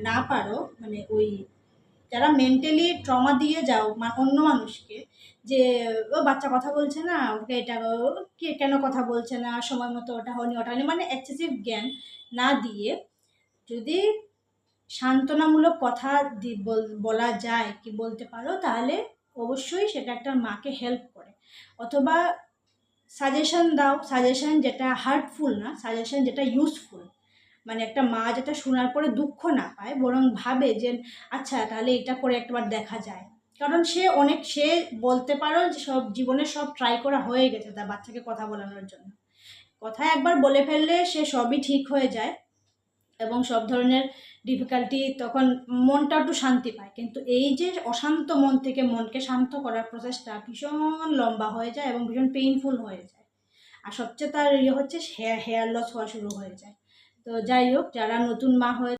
না পারো, মানে ওই যারা মেন্টালি ট্রমা দিয়ে যাও অন্য মানুষকে, যে ও বাচ্চা কথা বলছে না, ওকে এটা কে কেন কথা বলছে না, সময় মতো ওটা হয়নি ওটা হয়নি, মানে এক্সেসিভ জ্ঞান না দিয়ে যদি সান্ত্বনামূলক কথা বলা যায় কি বলতে পারো, তাহলে অবশ্যই সেটা একটা মাকে হেল্প করে। অথবা সাজেশন দাও, সাজেশন যেটা হার্টফুল না, সাজেশন যেটা ইউজফুল, মানে একটা মা যেটা শোনার পরে দুঃখ না পায়, বরং ভাবে যে আচ্ছা তাহলে এটা করে একবার দেখা যায়। কারণ সে বলতে পারো যে সব জীবনে সব ট্রাই করা হয়ে গেছে তার বাচ্চাকে কথা বলানোর জন্য। কথা একবার বলে ফেললে সে সবই ঠিক হয়ে যায় এবং সব ধরনের ডিফিকাল্টি তখন মনটা একটু শান্তি পায়। কিন্তু এই যে অশান্ত মন থেকে মনকে শান্ত করার প্রসেসটা ভীষণ লম্বা হয়ে যায় এবং ভীষণ পেইনফুল হয়ে যায়। আর সবচেয়ে তার হচ্ছে হেয়ার লস হওয়া শুরু হয়ে যায়। তো যাই হোক, যারা নতুন মা হয়ে